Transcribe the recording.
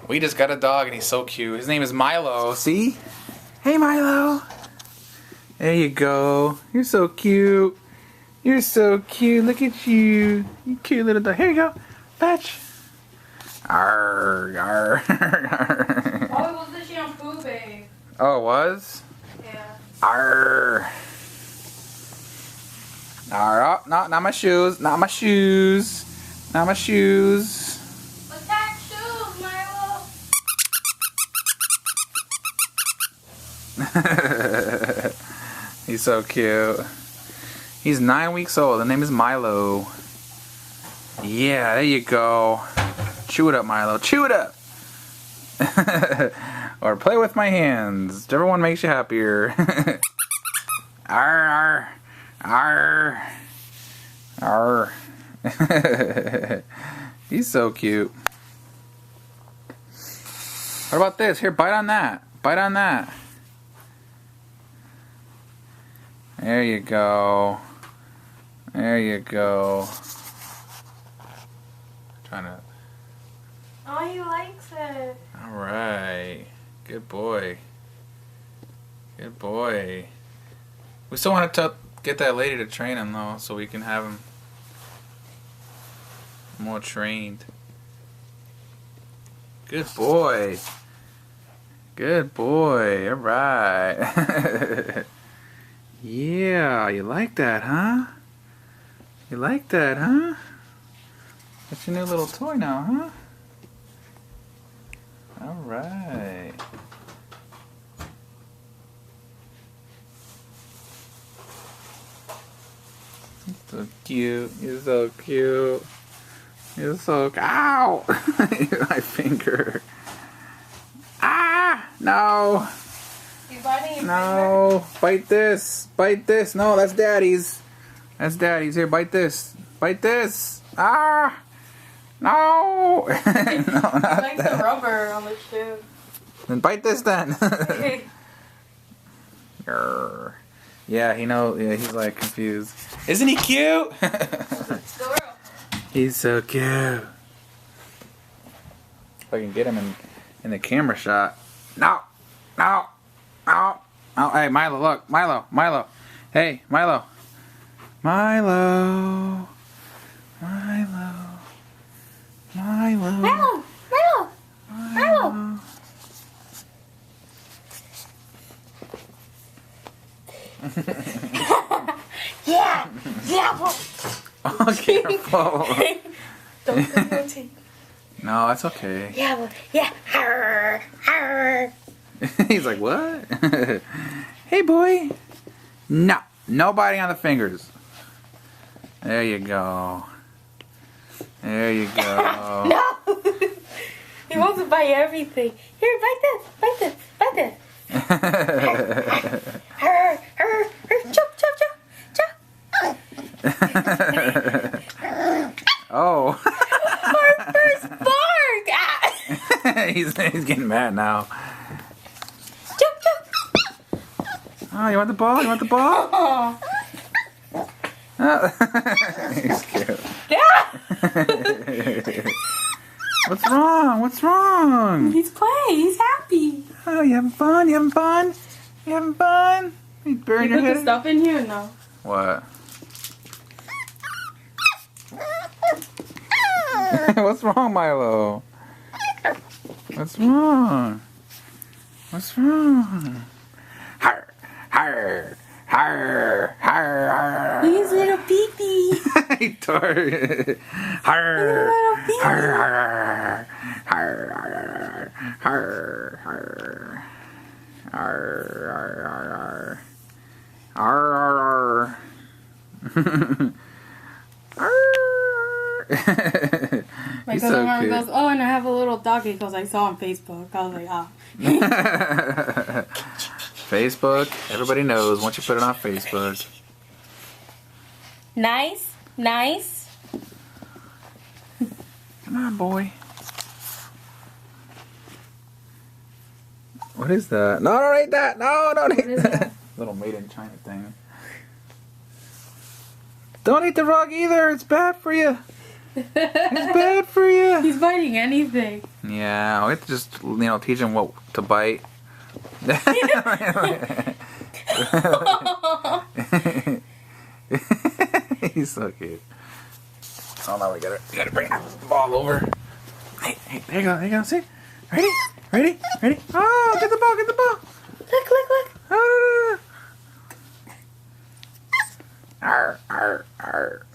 We just got a dog and he's so cute. His name is Milo. See? Hey, Milo. There you go. You're so cute. You're so cute. Look at you. You cute little dog. Here you go. Fetch. Arr, arr, arr. Oh, it was the shampoo, babe. Oh, it was? Yeah. Arr. Arr. Oh, no, not my shoes. Not my shoes. Not my shoes. Attack shoes, Milo. He's so cute. He's 9 weeks old. The name is Milo. Yeah, there you go. Chew it up, Milo. Chew it up. Or play with my hands. Whichever one makes you happier. Arr, arr, arr, arr. He's so cute. What about this? Here, bite on that. Bite on that. There you go. There you go. Trying to. Oh, he likes it. Alright. Good boy. Good boy. We still want to get that lady to train him though, so we can have him more trained. Good boy. Good boy. Alright. Yeah, you like that, huh? You like that, huh? That's your new little toy now, huh? Alright. So cute. You're so cute. You're so... Ow! My finger. Ah! No! He's biting your No! Bite this! Bite this! No, that's Daddy's. That's Daddy's. Here, bite this. Bite this! Ah! No! No, not He likes that. the rubber on the shoe. Then bite this then. Grr. Yeah, he knows. Yeah, he's like confused. Isn't he cute? He's so cute. If I can get him in the camera shot. No, no, no, no. Hey, Milo, look, Milo, Milo. Hey, Milo, Milo, Milo, Milo, Milo, Milo, Milo. Yeah, yeah. Oh, careful. Don't put your teeth. No, it's okay. Yeah, yeah. Arr, arr. He's like, what? Hey, boy. No, no biting on the fingers. There you go. There you go. No. He wants to bite everything. Here, bite this, bite this, bite this. Arr, arr, arr. Chop, chop, chop, chop. Oh. Our first bark. Ah. he's getting mad now. Chop, chop. Oh, you want the ball? You want the ball? Oh. Oh. He's cute. Yeah. What's wrong? What's wrong? He's playing. He's happy. Oh, you having fun? You having fun? You having fun? You burn You your put the head? stuff in here or no? What? What's wrong, Milo? What's wrong? What's wrong? Har, har, har, har, har. Look at his little pee-pee. He tore it. Har, har, har, har, har, har, har. Arr, arr, arr, arr. My He's cousin so Mara cute. goes, oh, and I have a little doggy because I saw on Facebook. I was like, ah. Facebook, everybody knows once you put it on Facebook. Nice, nice. Come on, boy. What is that? No, don't eat that. No, don't eat is that. that? Little made in China thing. Don't eat the rug either. It's bad for you. He's bad for you. He's biting anything. Yeah, we have to just, teach him what to bite. He's so cute. Oh, now we gotta bring the ball over. Hey, there you go, see? Ready? Oh, get the ball. Look. Oh, no. Arr.